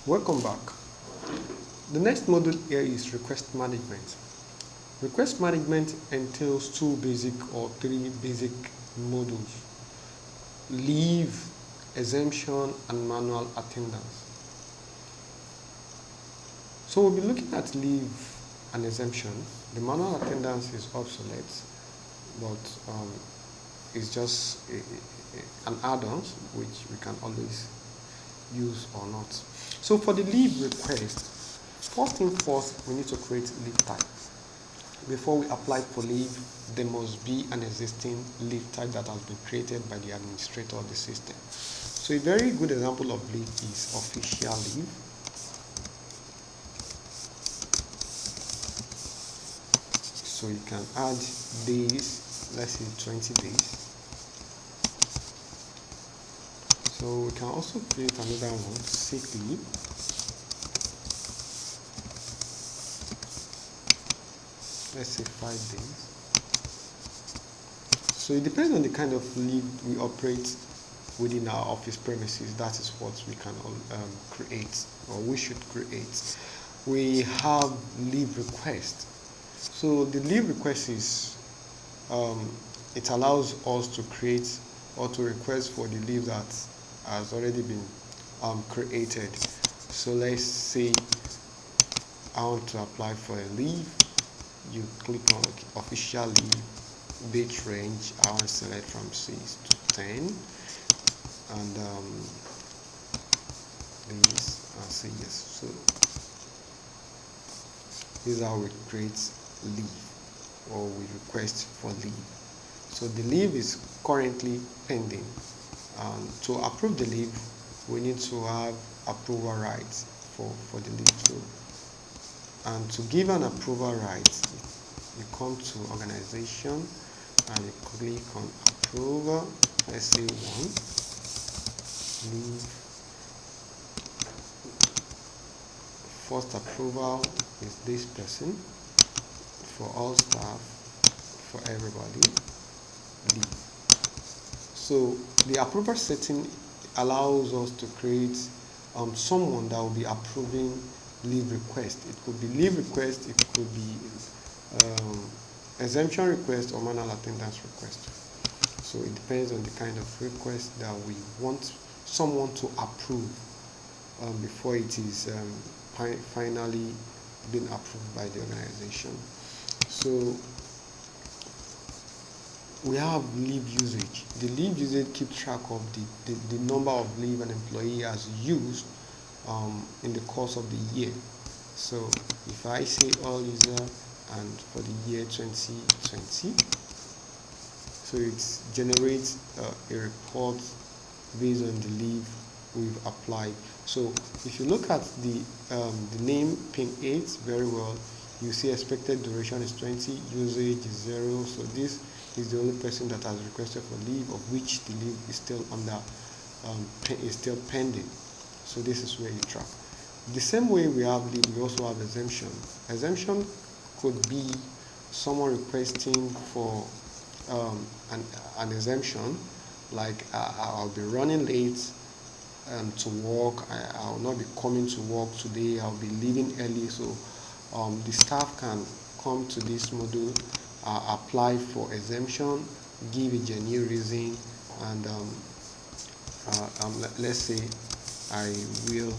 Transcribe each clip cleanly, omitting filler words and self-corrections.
Welcome back. The next module here is request management. Request management entails two basic or three basic modules: leave, exemption, and manual attendance. So we'll be looking at leave and exemption. The manual attendance is obsolete, but it's just an add-on which we can always use or not. So for the leave request, first thing first, we need to create leave type. Before we apply for leave, there must be an existing leave type that has been created by the administrator of the system. So a very good example of leave is official leave. So you can add days, let's say 20 days. So we can also create another one, sick leave. Let's say 5 days. So it depends on the kind of leave we operate within our office premises. That is what we can create, or we should create. We have leave request. So the leave request is it allows us to create or to request for the leave that has already been created. So let's say I want to apply for a leave. You click on official leave, date range. I want to select from 6 to 10, and this, and say yes. So this is how we create leave, or we request for leave. So the leave is currently pending, and to approve the leave, we need to have approval rights for the leave. So, and to give an approval right, you come to organization and you click on approval. Let's say 1, leave. First approval is this person, for all staff, for everybody, leave. So the approval setting allows us to create someone that will be approving leave request. It could be leave request, it could be exemption request, or manual attendance request. So it depends on the kind of request that we want someone to approve before it is finally been approved by the organization. So we have leave usage. The leave usage keeps track of the number of leave an employee has used in the course of the year. So if I say all user and for the year 2020, so it generates a report based on the leave we've applied. So if you look at the name pin 8 very well, you see expected duration is 20, usage is 0. So this is the only person that has requested for leave, of which the leave is still under is still pending. So this is where you track. The same way we have leave, we also have exemption. Exemption could be someone requesting for an exemption, like I'll be running late to work, I'll not be coming to work today, I'll be leaving early. So the staff can come to this module, apply for exemption, give a genuine reason, and let's say I will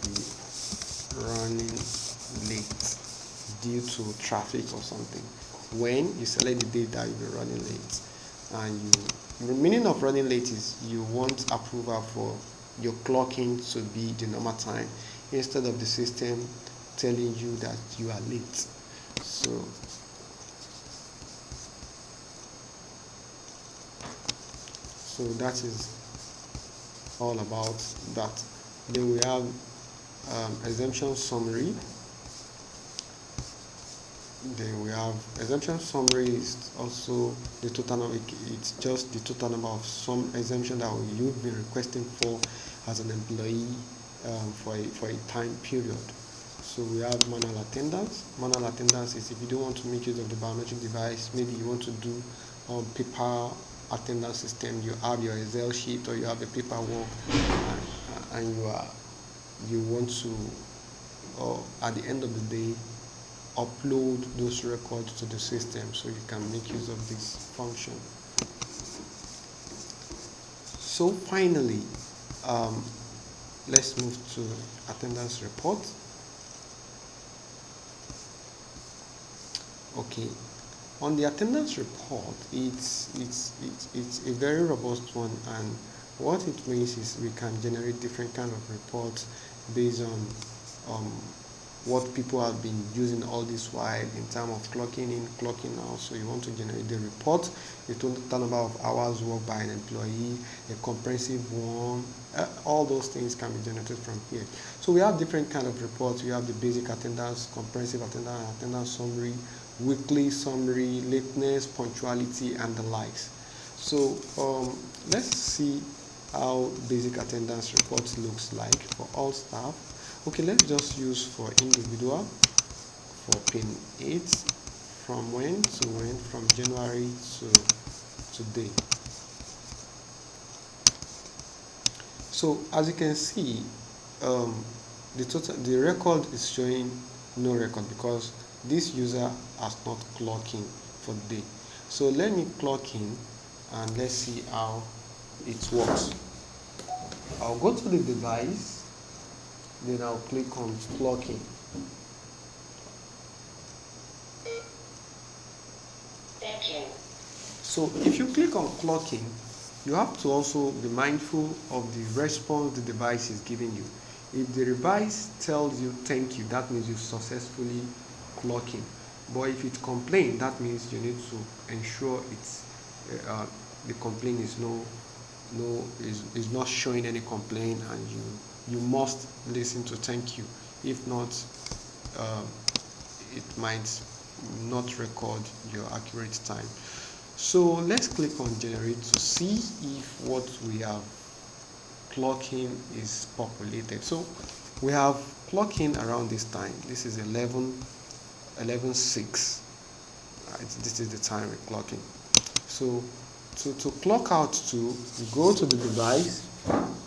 be running late due to traffic or something. When you select the date that you'll be running late, and the meaning of running late is you want approval for your clocking to be the normal time, instead of the system telling you that you are late. So that is all about that. Then we have exemption summary. Then we have exemption summary is also the total number. It's just the total number of some exemption that you've been requesting for as an employee for a time period. So we have manual attendance. Manual attendance is if you don't want to make use of the biometric device, maybe you want to do paper attendance system. You have your Excel sheet or you have the paperwork, and you want to, at the end of the day, upload those records to the system, so you can make use of this function. So finally, um, let's move to attendance report. Okay, on the attendance report, it's a very robust one, and what it means is we can generate different kind of reports based on um, what people have been using all this while in terms of clocking in, clocking out. So you want to generate the report, the total number of hours worked by an employee, a comprehensive one, all those things can be generated from here. So we have different kind of reports. We have the basic attendance, comprehensive attendance, attendance summary, weekly summary, lateness, punctuality, and the likes. So let's see how basic attendance report looks like for all staff. Okay, let's just use for individual for pin 8 from when to when, from January to today. So as you can see, the record is showing no record because this user has not clocked in for the day. So let me clock in and let's see how it works. I'll go to the device, then I'll click on clock in. Thank you. So if you click on clocking, you have to also be mindful of the response the device is giving you. If the device tells you thank you, that means you've successfully clocking. But if it complains, that means you need to ensure it's the complaint is not showing any complaint, and you must listen to thank you. If not, it might not record your accurate time. So let's click on generate to see if what we have clocking is populated. So we have clocking around this time. This is 11:06. Right, this is the time we're clocking. So to clock out to, you go to the device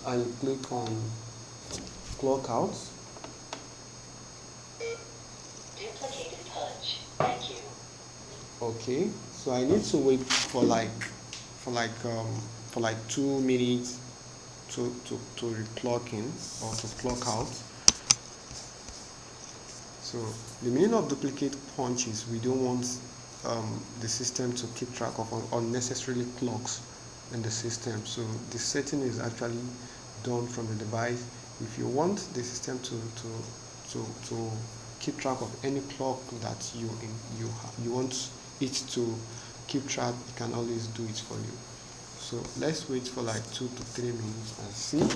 and you click on clock out. Duplicated punch. Thank you. Okay, so I need to wait for like 2 minutes to clock in or to clock out. So the meaning of duplicate punch is we don't want the system to keep track of unnecessarily clocks in the system. So the setting is actually done from the device. If you want the system to keep track of any clock that you want it to keep track, it can always do it for you. So let's wait for like 2 to 3 minutes and see.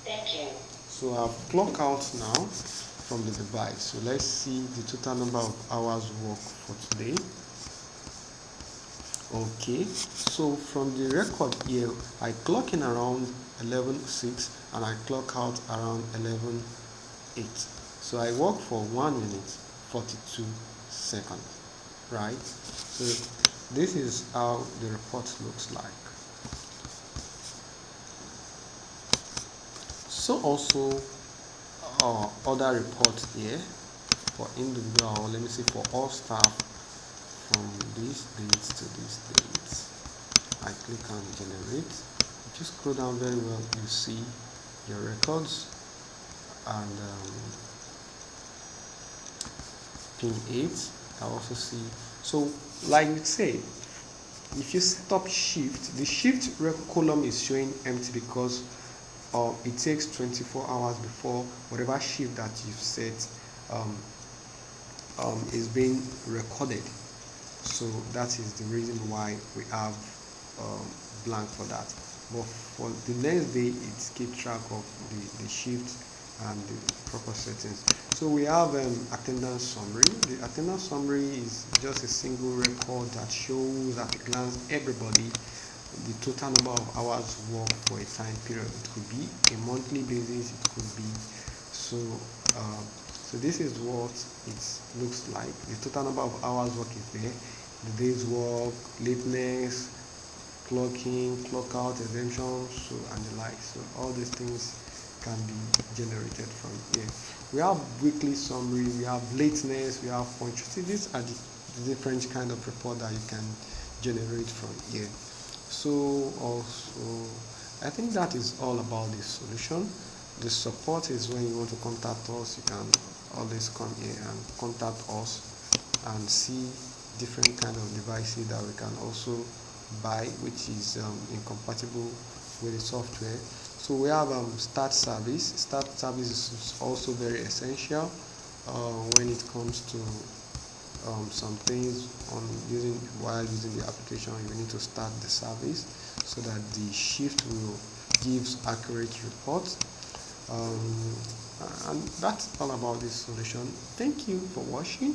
Thank you. So I've clocked out now from the device. So let's see the total number of hours work for today. Okay, so from the record here, I clock in around 11:06 and I clock out around 11:08. So I work for 1 minute 42 seconds, right? So this is how the report looks like. So also other reports here for individual, or let me say for all staff, from these dates to these dates. I click on generate. If you scroll down very well, you see your records, and pin 8 I also see. So like we say, if you set up shift, the shift column is showing empty because it takes 24 hours before whatever shift that you've set is being recorded. So that is the reason why we have blank for that. But for the next day, it keeps track of the shift and the proper settings. So we have attendance summary. The attendance summary is just a single record that shows at a glance everybody the total number of hours worked for a time period. It could be a monthly basis, it could be so this is what it looks like. The total number of hours work is there, the day's work, lateness, clock in, clock out, exemptions, so, and the like. So all these things can be generated from here. We have weekly summary, we have lateness, we have punctuality. These are the different kind of report that you can generate from here. So also, I think that is all about this solution. The support is when you want to contact us, you can always come here and contact us and see different kind of devices that we can also buy, which is incompatible with the software. So we have start service. Start service is also very essential when it comes to some things on using while using the application. You need to start the service so that the shift will gives accurate reports. And that's all about this solution. Thank you for watching.